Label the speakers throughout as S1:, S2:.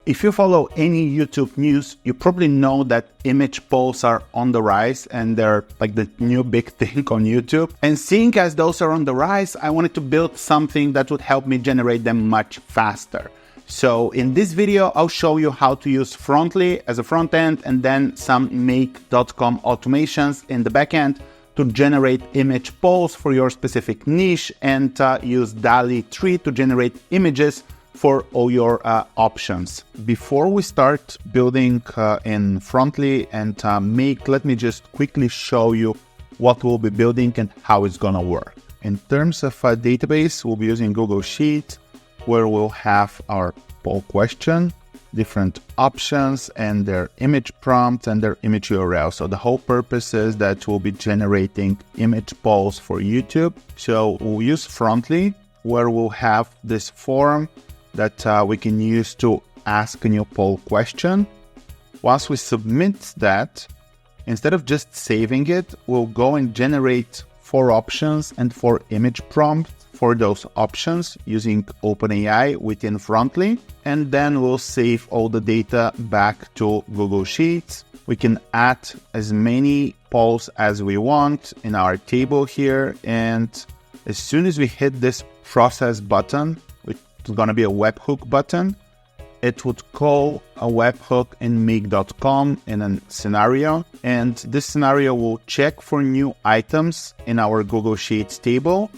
S1: If you follow any YouTube news, you probably know that image polls are on the rise and they're like the new big thing on YouTube. And seeing as those are on the rise, I wanted to build something that would help me generate them much faster. So in this video, I'll show you how to use Frontly as a front end and then some make.com automations in the back end to generate image polls for your specific niche and use DALL-E 3 to generate images for all your options. Before we start building in Frontly and Make, let me just quickly show you what we'll be building and how it's gonna work. In terms of a database, we'll be using Google Sheet, where we'll have our poll question, different options and their image prompt and their image URL. So the whole purpose is that we'll be generating image polls for YouTube. So we'll use Frontly, where we'll have this form that we can use to ask a new poll question. Once we submit that, instead of just saving it, we'll go and generate 4 options and 4 image prompts for those options using OpenAI within Frontly. And then we'll save all the data back to Google Sheets. We can add as many polls as we want in our table here. And as soon as we hit this process button, which is going to be a webhook button, it would call a webhook in make.com in a scenario. And this scenario will check for new items in our Google Sheets table.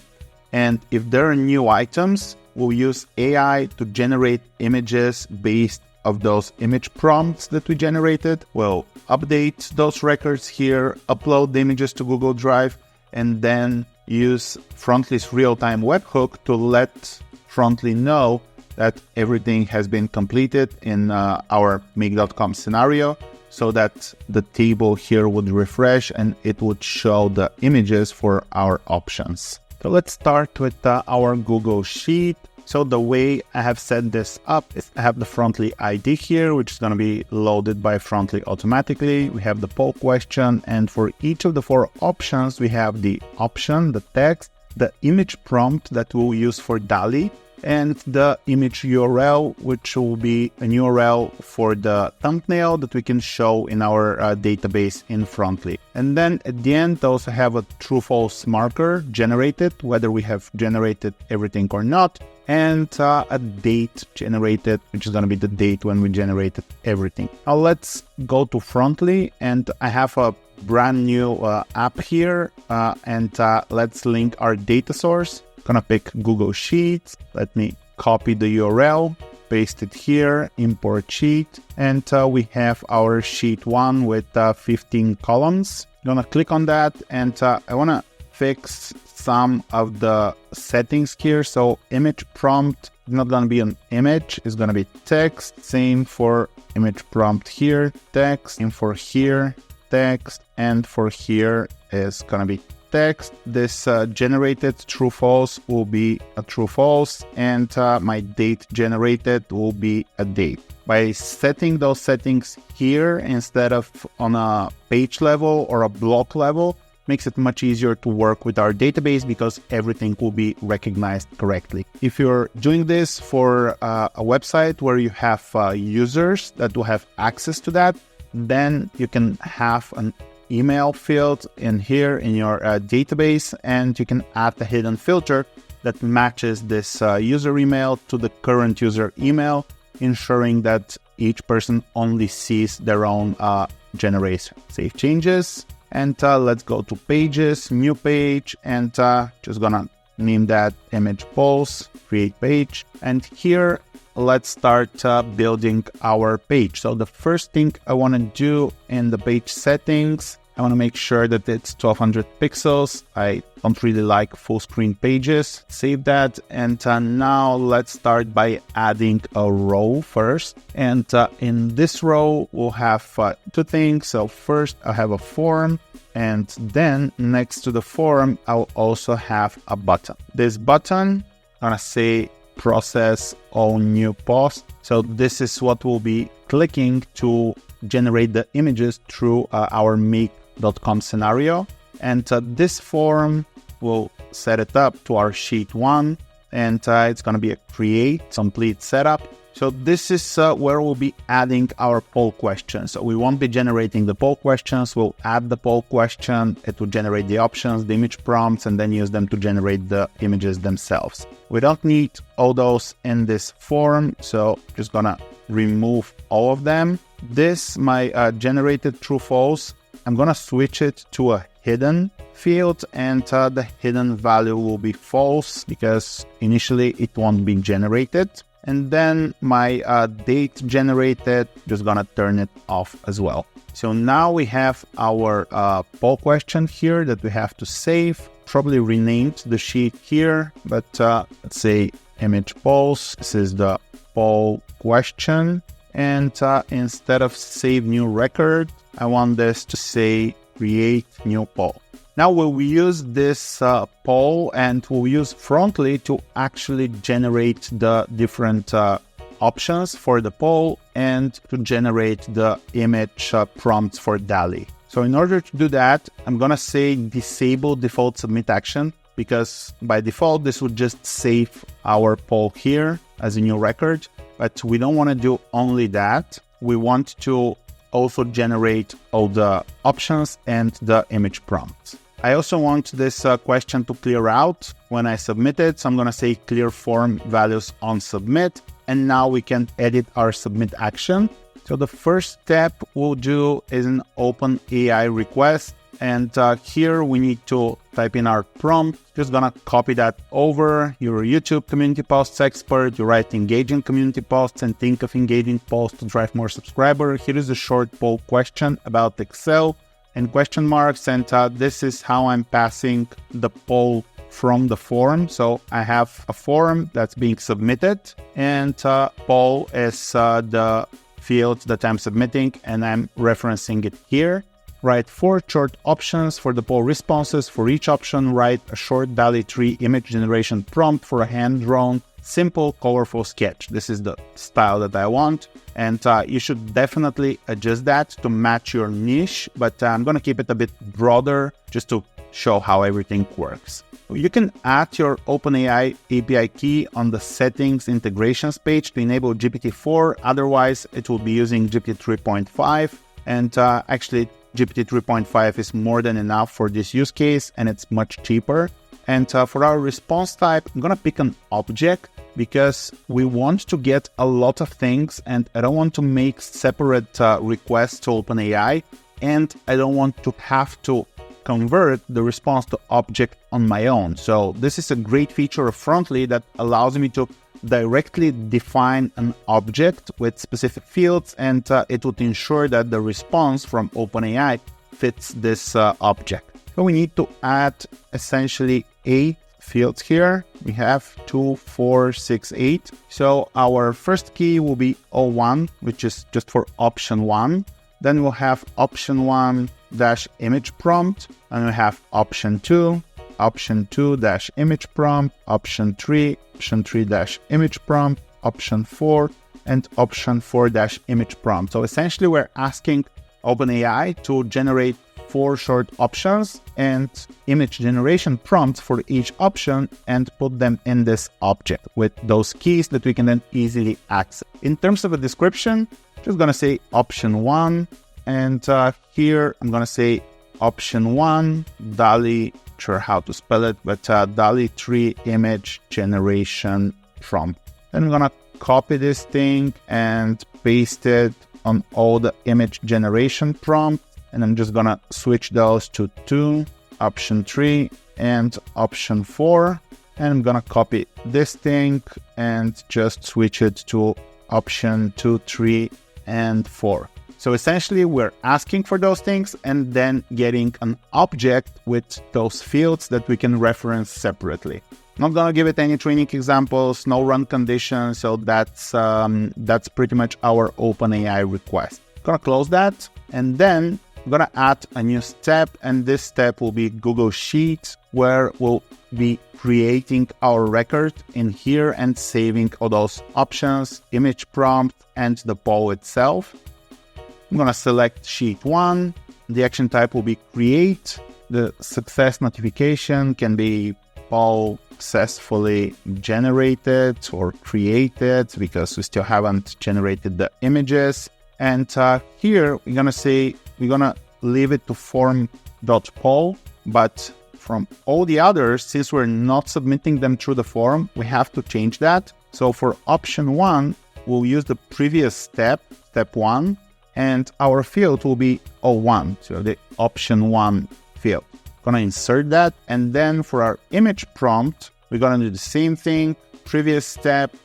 S1: And if there are new items, we'll use AI to generate images based on those image prompts that we generated. We'll update those records here, upload the images to Google Drive, and then use Frontly's real-time webhook to let Frontly know that everything has been completed in our make.com scenario, so that the table here would refresh and it would show the images for our options. So let's start with our Google Sheet. So the way I have set this up is I have the Frontly ID here, which is going to be loaded by Frontly automatically. We have the poll question, and for each of the 4 options, we have the option, the text, the image prompt that we'll use for DALL-E, and the image URL, which will be an URL for the thumbnail that we can show in our database in Frontly. And then at the end, I also have a true-false marker generated, whether we have generated everything or not, and a date generated, which is going to be the date when we generated everything. Now let's go to Frontly, and I have a brand new app here, and let's link our data source. Gonna pick Google Sheets. Let me copy the URL, paste it here, import sheet, and we have our sheet 1 with 15 columns. Gonna click on that, and I wanna fix some of the settings here. So image prompt is not gonna be an image, it's gonna be text. Same for image prompt here, text, and for here, text, and for here is gonna be text. This generated true false will be a true false, and my date generated will be a date. By setting those settings here instead of on a page level or a block level, makes it much easier to work with our database because everything will be recognized correctly. If you're doing this for a website where you have users that will have access to that, then you can have an email field in here in your database, and you can add a hidden filter that matches this user email to the current user email, ensuring that each person only sees their own generation. Save changes, and let's go to pages, new page, and just gonna name that image polls, create page. And here, let's start building our page. So the first thing I want to do in the page settings, I want to make sure that it's 1200 pixels. I don't really like full screen pages. Save that. And now let's start by adding a row first. And in this row, we'll have 2 things. So first, I have a form. And then next to the form, I'll also have a button. This button, I'm going to say process all new posts. So this is what we'll be clicking to generate the images through our make.com scenario. And this form will set it up to our sheet 1, and it's going to be a create complete setup. So this is where we'll be adding our poll questions. So we won't be generating the poll questions. We'll add the poll question. It will generate the options, the image prompts, and then use them to generate the images themselves. We don't need all those in this form. So just gonna remove all of them. This, my generated true false, I'm gonna switch it to a hidden field, and the hidden value will be false because initially it won't be generated. And then my date generated, just gonna turn it off as well. So now we have our poll question here that we have to save. Probably renamed the sheet here, but let's say image polls. This is the poll question. And instead of save new record, I want this to say create new poll. Now we'll use this poll, and we'll use Frontly to actually generate the different options for the poll and to generate the image prompts for DALL-E. So in order to do that, I'm gonna say disable default submit action, because by default, this would just save our poll here as a new record. But we don't want to do only that. We want to also generate all the options and the image prompts. I also want this question to clear out when I submit it. So I'm going to say clear form values on submit. And now we can edit our submit action. So the first step we'll do is an OpenAI request. And here we need to type in our prompt. Just gonna copy that over. You're a YouTube community posts expert. You write engaging community posts and think of engaging posts to drive more subscribers. Here is a short poll question about Excel and question marks. And this is how I'm passing the poll from the form. So I have a form that's being submitted, and poll is the field that I'm submitting, and I'm referencing it here. Write 4 short options for the poll responses. For each option, write a short DALL-E 3 image generation prompt for a hand-drawn, simple, colorful sketch. This is the style that I want. And you should definitely adjust that to match your niche, but I'm going to keep it a bit broader just to show how everything works. You can add your OpenAI API key on the settings integrations page to enable GPT-4. Otherwise, it will be using GPT 3.5. And actually, GPT 3.5 is more than enough for this use case, and it's much cheaper. And for our response type, I'm going to pick an object because we want to get a lot of things, and I don't want to make separate requests to OpenAI, and I don't want to have to convert the response to object on my own. So this is a great feature of Frontly that allows me to directly define an object with specific fields, and it would ensure that the response from OpenAI fits this object. So we need to add essentially 8 fields here. We have 2, 4, 6, 8. So our first key will be O1, which is just for option 1. Then we'll have option 1 dash image prompt, and we have option 2, option 2 dash image prompt, option 3 dash image prompt, option 4, and option 4 dash image prompt. So essentially we're asking OpenAI to generate 4 short options and image generation prompts for each option and put them in this object with those keys that we can then easily access. In terms of a description, just gonna say option 1, and here I'm gonna say option 1, DALL-E, sure how to spell it, but DALL-E 3 image generation prompt. Then I'm gonna copy this thing and paste it on all the image generation prompts, and I'm just gonna switch those to 2, option 3, and option 4, and I'm gonna copy this thing and just switch it to option 2, 3, and 4. So essentially, we're asking for those things and then getting an object with those fields that we can reference separately. Not gonna give it any training examples, no run conditions, so that's pretty much our OpenAI request. Gonna close that, and then I'm gonna add a new step, and this step will be Google Sheets, where we'll be creating our record in here and saving all those options, image prompt, and the poll itself. I'm going to select sheet 1. The action type will be create. The success notification can be all successfully generated or created because we still haven't generated the images. And here we're gonna say we're gonna leave it to form.poll, but from all the others, since we're not submitting them through the form, we have to change that. So for option 1, we'll use the previous step 1, and our field will be O1, so the option 1 field. Gonna insert that, and then for our image prompt, we're gonna do the same thing, previous step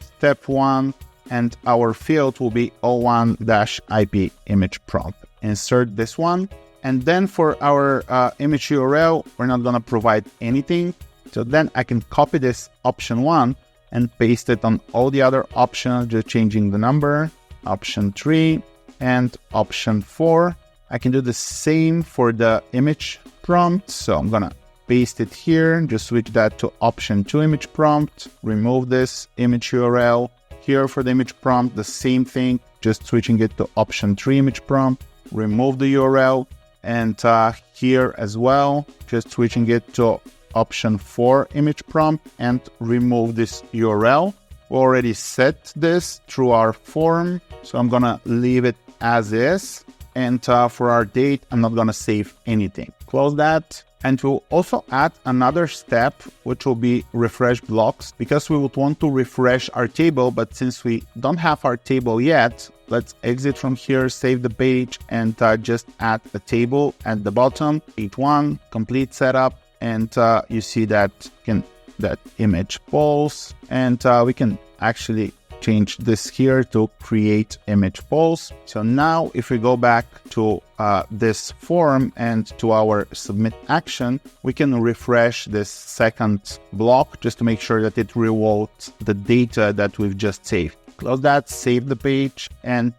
S1: 1, and our field will be O1-IP image prompt. Insert this one. And then for our image URL, we're not gonna provide anything. So then I can copy this option 1 and paste it on all the other options, just changing the number, option 3 and option 4. I can do the same for the image prompt. So I'm gonna paste it here, just switch that to option 2 image prompt, remove this image URL. Here for the image prompt, the same thing, just switching it to option 3 image prompt, remove the URL. And here as well, just switching it to option 4 image prompt and remove this URL. We already set this through our form, so I'm gonna leave it as is. And for our date, I'm not gonna save anything. Close that. And we'll also add another step, which will be refresh blocks, because we would want to refresh our table. But since we don't have our table yet, let's exit from here, save the page, and just add a table at the bottom. Page 1, complete setup, and you see that that image polls, and we can actually change this here to create image polls. So now if we go back to this form and to our submit action, we can refresh this second block just to make sure that it reloads the data that we've just saved. Close that, save the page. And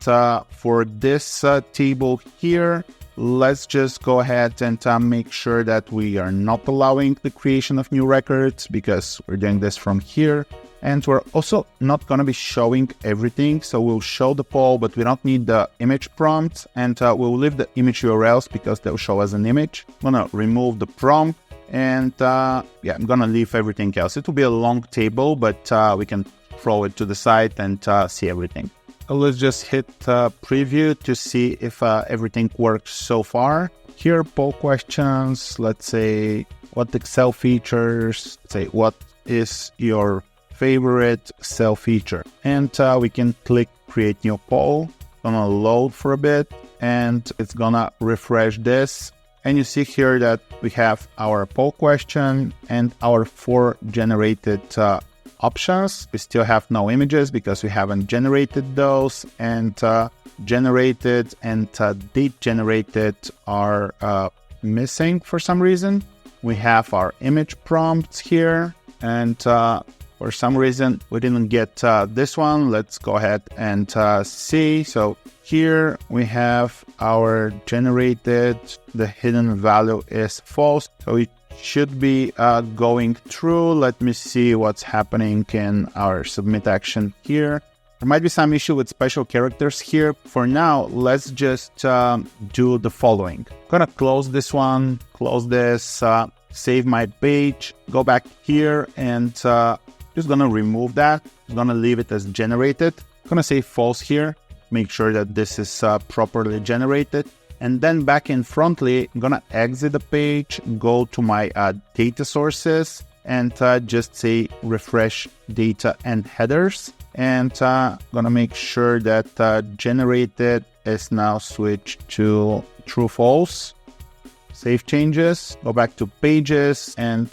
S1: for this table here, let's just go ahead and make sure that we are not allowing the creation of new records because we're doing this from here. And we're also not going to be showing everything. So we'll show the poll, but we don't need the image prompt. And we'll leave the image URLs because they'll show as an image. I'm going to remove the prompt. And yeah, I'm going to leave everything else. It will be a long table, but we can throw it to the side and see everything. So let's just hit preview to see if everything works so far. Here, poll questions. Let's say what Excel features. Let's say what is your favorite Excel feature, and we can click create new poll. It's gonna load for a bit and it's gonna refresh this, and you see here that we have our poll question and our 4 generated options. We still have no images because we haven't generated those, and generated and date generated are missing for some reason. We have our image prompts here, and for some reason, we didn't get this one. Let's go ahead and see. So here we have our generated, the hidden value is false. So it should be going through. Let me see what's happening in our submit action here. There might be some issue with special characters here. For now, let's just do the following. I'm gonna close this one, close this, save my page, go back here and just gonna remove that. Just gonna leave it as generated. I'm gonna say false here. Make sure that this is properly generated. And then back in Frontly, I'm gonna exit the page, go to my data sources, and just say refresh data and headers. And gonna make sure that generated is now switched to true false. Save changes, go back to pages, and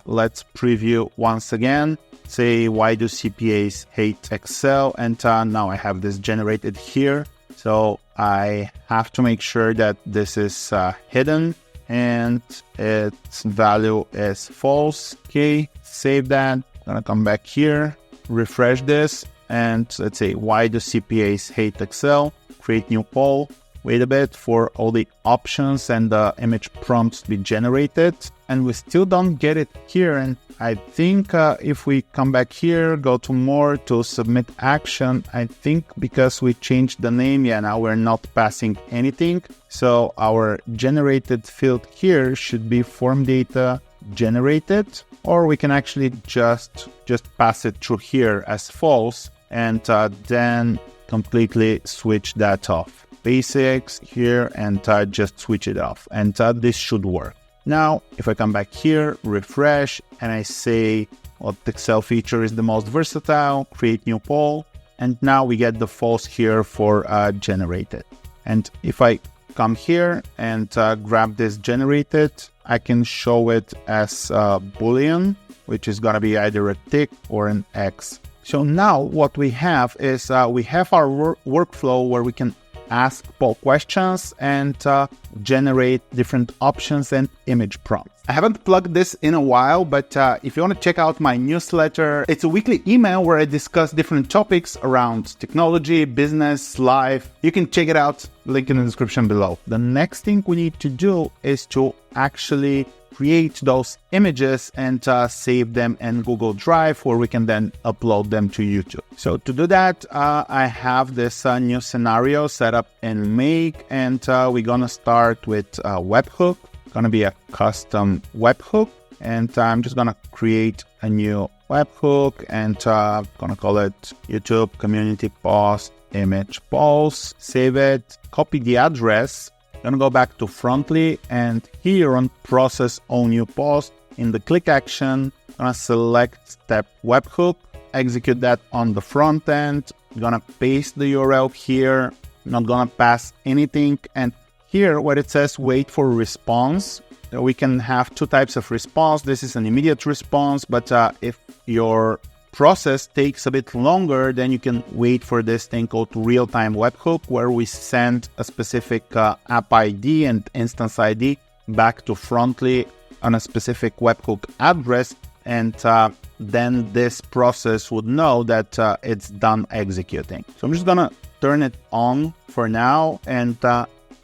S1: let's preview once again. Say, why do CPAs hate Excel? And now I have this generated here. So I have to make sure that this is hidden and its value is false. Okay, save that. Gonna come back here, refresh this, and let's say, why do CPAs hate Excel? Create new poll. Wait a bit for all the options and the image prompts to be generated. And we still don't get it here. And I think if we come back here, go to more, to submit action, I think because we changed the name, yeah, now we're not passing anything. So our generated field here should be form data generated. or we can actually just pass it through here as false, and then completely switch that off. Basics here, and just switch it off, and this should work. Now, if I come back here, refresh, and I say what pixel feature is the most versatile, create new poll, and now we get the false here for generated. And if I come here and grab this generated, I can show it as Boolean, which is going to be either a tick or an X. So now what we have is we have our workflow where we can ask poll questions and generate different options and image prompts. I haven't plugged this in a while, but if you want to check out my newsletter, it's a weekly email where I discuss different topics around technology, business, life. You can check it out, link in the description below. The next thing we need to do is to actually create those images and save them in Google Drive, where we can then upload them to YouTube. So to do that, I have this new scenario set up in Make, and we're gonna start with a webhook. Gonna be a custom webhook, and I'm just gonna create a new webhook, and gonna call it YouTube Community Post Image Polls. Save it, copy the address. Gonna go back to Frontly, and here on Process All New Post, in the click action, gonna select Step Webhook, execute that on the front end. Gonna paste the URL here, not gonna pass anything, and here where it says wait for response, we can have two types of response. This is an immediate response, but if your process takes a bit longer, then you can wait for this thing called real-time webhook, where we send a specific app ID and instance ID back to Frontly on a specific webhook address, and then this process would know that it's done executing. So I'm just gonna turn it on for now and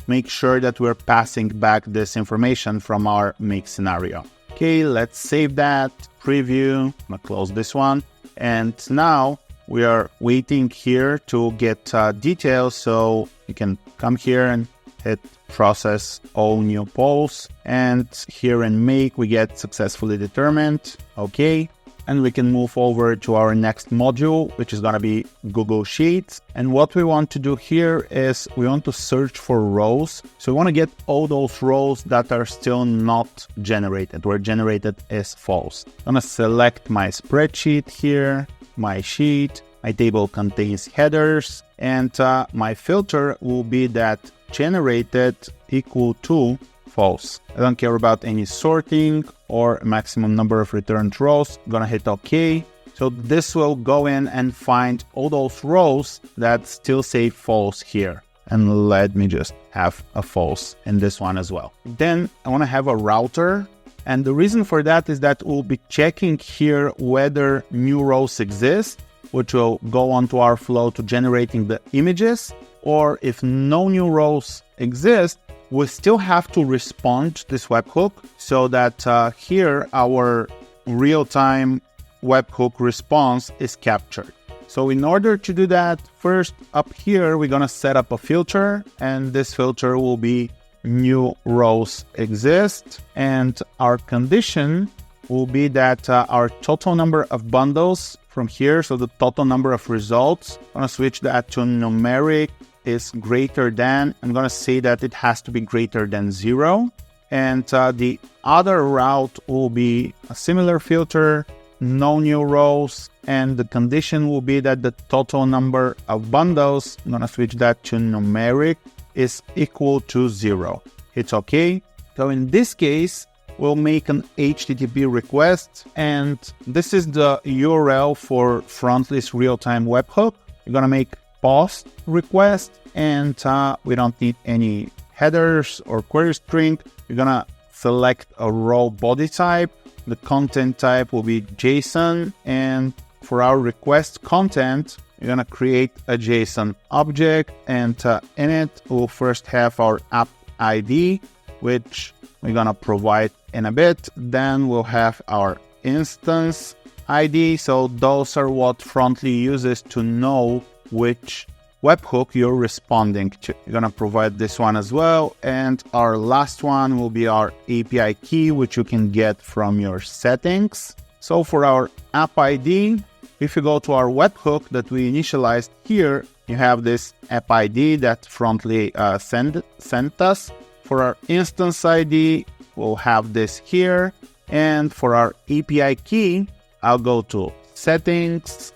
S1: make sure that we're passing back this information from our make scenario. Okay, let's save that, preview. I'm gonna close this one. And now we are waiting here to get details. So you can come here and hit process all new polls. And here in make, we get successfully determined. Okay. And we can move over to our next module, which is going to be Google Sheets. And what we want to do here is we want to search for rows. So we want to get all those rows that are still not generated, where generated is false. I'm going to select my spreadsheet here, my sheet. My table contains headers, and my filter will be that generated equal to false. I don't care about any sorting or maximum number of returned rows. I'm gonna hit OK. So this will go in and find all those rows that still say false here. And let me just have a false in this one as well. Then I want to have a router. And the reason for that is that we'll be checking here whether new rows exist, which will go onto our flow to generating the images, or if no new rows exist, we still have to respond to this webhook so that here our real-time webhook response is captured. So in order to do that, first up here, we're going to set up a filter, and this filter will be new rows exist. And our condition will be that our total number of bundles from here, so the total number of results, I'm going to switch that to numeric is greater than. I'm going to say that it has to be greater than 0. And the other route will be a similar filter, no new rows, and the condition will be that the total number of bundles, I'm going to switch that to numeric, is equal to 0. Hit OK. So in this case, we'll make an HTTP request, and this is the URL for Frontly's real-time webhook. You're going to make post request, and we don't need any headers or query string. You're going to select a row body type. The content type will be JSON, and for our request content, we're going to create a JSON object, and in it, we'll first have our app ID, which we're going to provide in a bit. Then we'll have our instance ID. So those are what Frontly uses to know which webhook you're responding to. You're gonna provide this one as well. And our last one will be our API key, which you can get from your settings. So for our app ID, if you go to our webhook that we initialized here, you have this app ID that Frontly sent us. For our instance ID, we'll have this here. And for our API key, I'll go to Settings,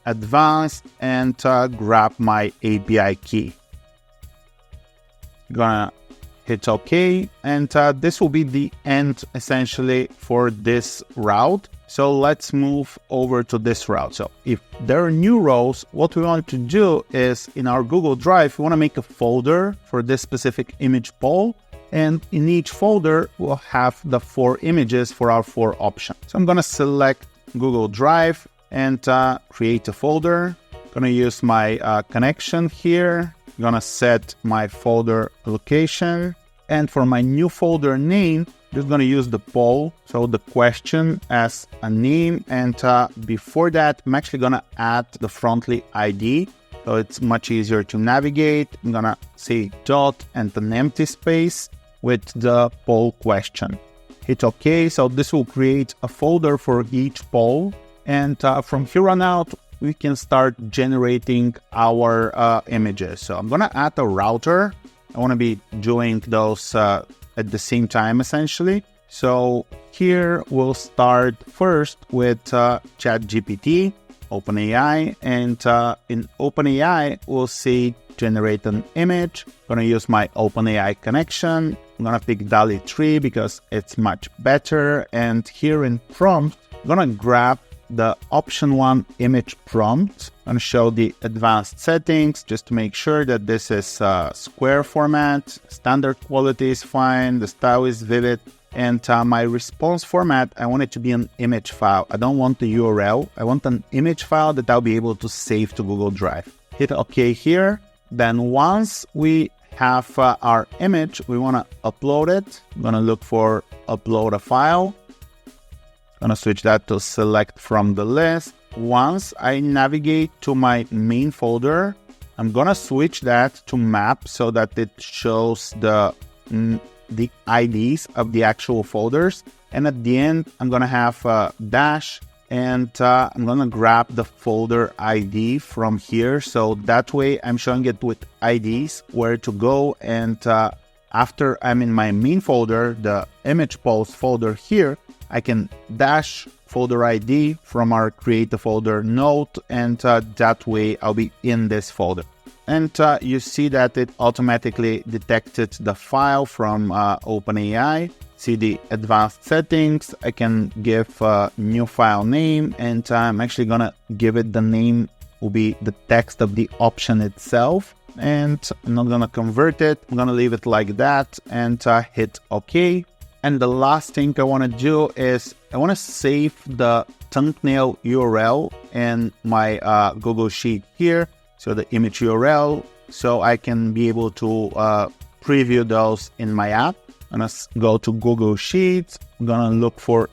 S1: Advanced, and grab my API key. Gonna hit OK, and this will be the end essentially for this route. So let's move over to this route. So if there are new rows, what we want to do is in our Google Drive, we want to make a folder for this specific image poll. And in each folder, we'll have the 4 images for our 4 options. So I'm going to select Google Drive and create a folder. I'm going to use my connection here. I'm going to set my folder location. And for my new folder name, I'm just going to use the poll, so the question as a name. And before that, I'm actually going to add the Frontly ID. So it's much easier to navigate. I'm going to say dot and an empty space with the poll question. Hit OK. So this will create a folder for each poll. And from here on out, we can start generating our images. So I'm going to add a router. I want to be doing those at the same time, essentially. So here we'll start first with ChatGPT, OpenAI, and in OpenAI, we'll say generate an image. I'm going to use my OpenAI connection. I'm going to pick DALL-E 3 because it's much better. And here in prompt, I'm going to grab the option 1 image prompt. I'm going to show the advanced settings just to make sure that this is square format. Standard quality is fine. The style is vivid. And my response format, I want it to be an image file. I don't want the URL. I want an image file that I'll be able to save to Google Drive. Hit OK here. Then once we have our image, we want to upload it. I'm going to look for upload a file. I'm going to switch that to select from the list. Once I navigate to my main folder, I'm going to switch that to map so that it shows the IDs of the actual folders. And at the end, I'm going to have a dash and I'm going to grab the folder ID from here. So that way I'm showing it with IDs where to go. And after I'm in my main folder, the image polls folder here, I can dash folder ID from our create a folder node, and that way I'll be in this folder. And you see that it automatically detected the file from OpenAI. See the advanced settings. I can give a new file name, and I'm actually gonna give it the name will be the text of the option itself. And I'm not gonna convert it. I'm gonna leave it like that and hit OK. And the last thing I want to do is I want to save the thumbnail URL in my Google Sheet here. So the image URL, so I can be able to preview those in my app. I'm going to go to Google Sheets. I'm going to look for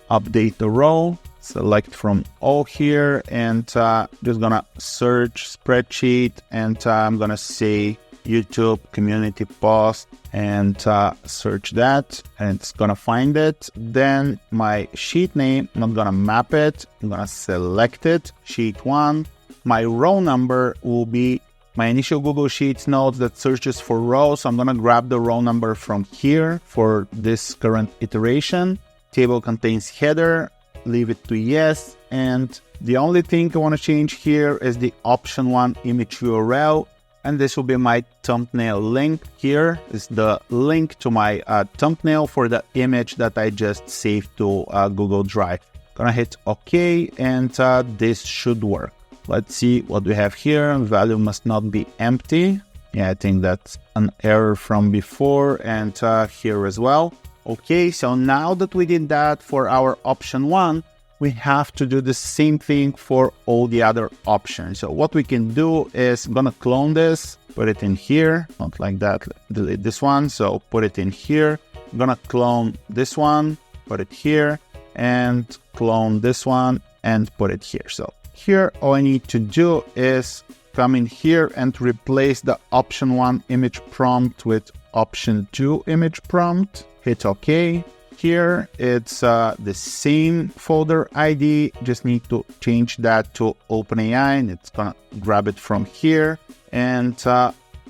S1: update the row, select from all here, and just going to search spreadsheet, and I'm going to say YouTube community post and search that, and it's gonna find it. Then my sheet name, I'm not gonna map it, I'm gonna select it, sheet 1. My row number will be my initial Google Sheets node that searches for rows. So I'm gonna grab the row number from here for this current iteration. Table contains header, leave it to yes, and the only thing I want to change here is the option 1 image URL. And this will be my thumbnail link. Here is the link to my thumbnail for the image that I just saved to Google Drive. Gonna hit OK, and this should work. Let's see what we have here. Value must not be empty. Yeah, I think that's an error from before, and here as well. Okay, so now that we did that for our option 1, we have to do the same thing for all the other options. So what we can do is I'm gonna clone this, put it in here, not like that, delete this one. So put it in here. I'm gonna clone this one, put it here, and clone this one and put it here. So here, all I need to do is come in here and replace the option 1 image prompt with option 2 image prompt. Hit OK. Here it's the same folder ID, just need to change that to OpenAI, and it's gonna grab it from here. And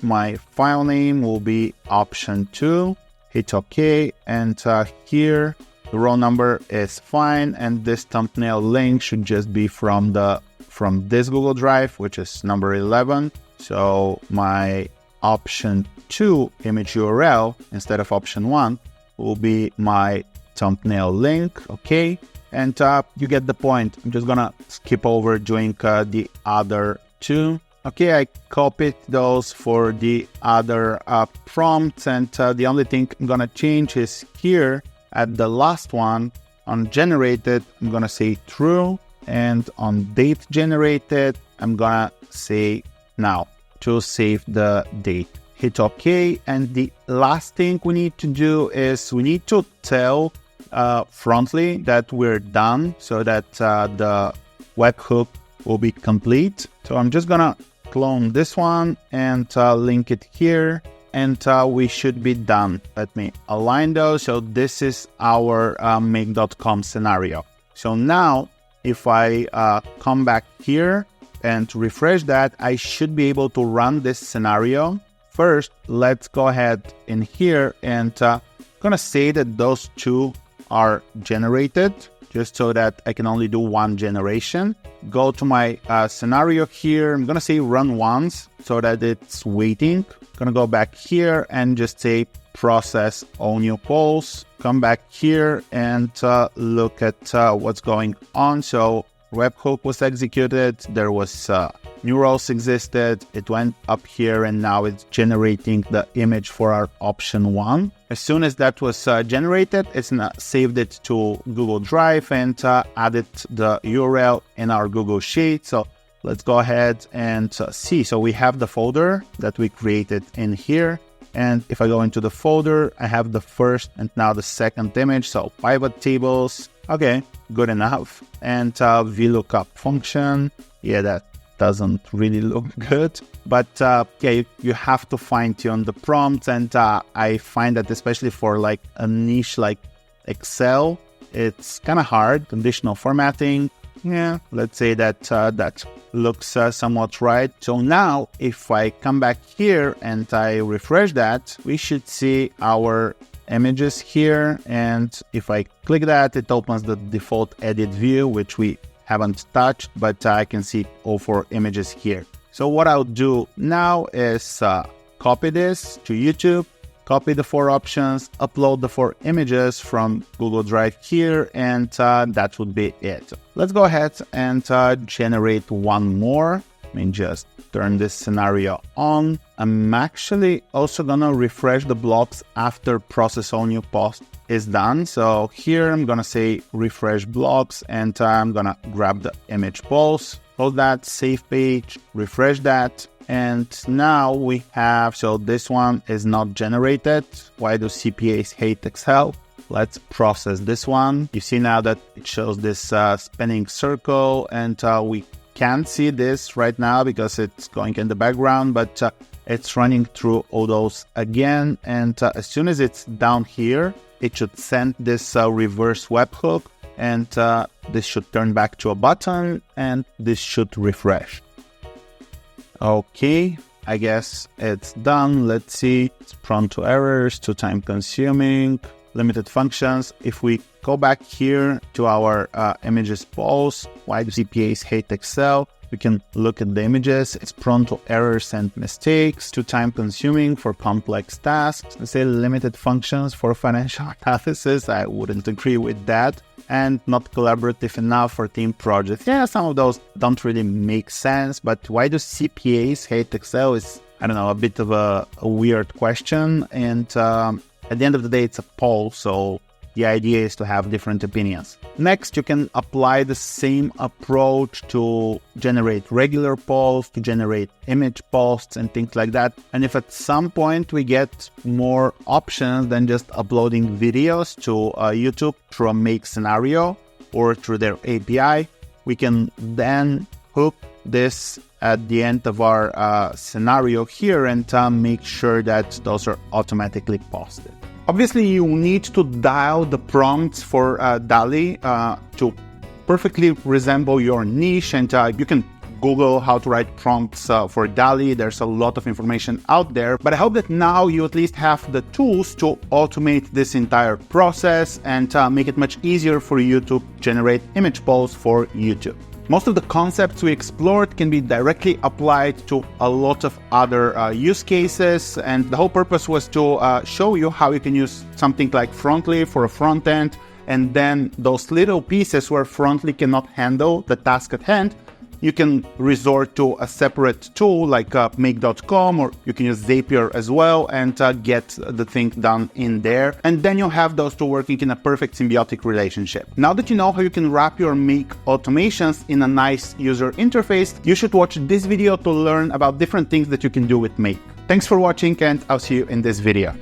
S1: my file name will be option 2. Hit OK, and here the row number is fine, and this thumbnail link should just be from this Google Drive, which is number 11. So my option 2 image URL instead of option 1 will be my thumbnail link. Okay, and you get the point. I'm just gonna skip over doing the other two. Okay, I copied those for the other prompts, and the only thing I'm gonna change is here at the last one on generated, I'm gonna say true, and on date generated, I'm gonna say now to save the date. Hit OK, and the last thing we need to do is we need to tell Frontly that we're done, so that the webhook will be complete. So I'm just gonna clone this one and link it here, and we should be done. Let me align those. So this is our make.com scenario. So now if I come back here and refresh that, I should be able to run this scenario. First, let's go ahead in here and gonna say that those two are generated, just so that I can only do one generation. Go to my scenario here. I'm gonna say run once so that it's waiting. Gonna go back here and just say process all new polls. Come back here and look at what's going on. So webhook was executed, there was new rows existed, it went up here, and now it's generating the image for our option 1. As soon as that was generated, it's saved it to Google Drive and added the URL in our Google Sheet. So let's go ahead and see. So we have the folder that we created in here. And if I go into the folder, I have the first and now the second image. So pivot tables. Okay, good enough. And VLOOKUP function. Yeah, that doesn't really look good. But yeah, you have to fine tune the prompts. And I find that especially for like a niche like Excel, it's kind of hard. Conditional formatting. Yeah, let's say that that looks somewhat right. So now if I come back here and I refresh that, we should see our images here. And if I click that, it opens the default edit view, which we haven't touched, but I can see all 4 images here. So what I'll do now is copy this to YouTube, copy the 4 options, upload the 4 images from Google Drive here, and that would be it. Let's go ahead and generate one more. I mean, just turn this scenario on. I'm actually also gonna refresh the blocks after process all new post is done. So here I'm gonna say refresh blocks, and I'm gonna grab the image polls, hold that, save page, refresh that. And now we have, so this one is not generated. Why do CPAs hate Excel? Let's process this one. You see now that it shows this spinning circle, and we can't see this right now because it's going in the background, but it's running through all those again. And as soon as it's down here, it should send this reverse webhook, and this should turn back to a button, and this should refresh. Okay, I guess it's done. Let's see. It's prone to errors, too time consuming, limited functions. If we go back here to our images polls, why do CPAs hate Excel? We can look at the images. It's prone to errors and mistakes, too time consuming for complex tasks. Let's say limited functions for financial analysis. I wouldn't agree with that. And not collaborative enough for team projects. Yeah, some of those don't really make sense, but why do CPAs hate Excel is, I don't know, a bit of a weird question. And at the end of the day, it's a poll, so the idea is to have different opinions. Next, you can apply the same approach to generate regular polls, to generate image posts and things like that. And if at some point we get more options than just uploading videos to YouTube through a make scenario or through their API, we can then hook this at the end of our scenario here and make sure that those are automatically posted. Obviously, you need to dial the prompts for DALL-E to perfectly resemble your niche, and you can Google how to write prompts for DALL-E. There's a lot of information out there, but I hope that now you at least have the tools to automate this entire process and make it much easier for you to generate image polls for YouTube. Most of the concepts we explored can be directly applied to a lot of other use cases, and the whole purpose was to show you how you can use something like Frontly for a front end, and then those little pieces where Frontly cannot handle the task at hand, you can resort to a separate tool like make.com, or you can use Zapier as well and get the thing done in there. And then you'll have those two working in a perfect symbiotic relationship. Now that you know how you can wrap your Make automations in a nice user interface, you should watch this video to learn about different things that you can do with Make. Thanks for watching, and I'll see you in this video.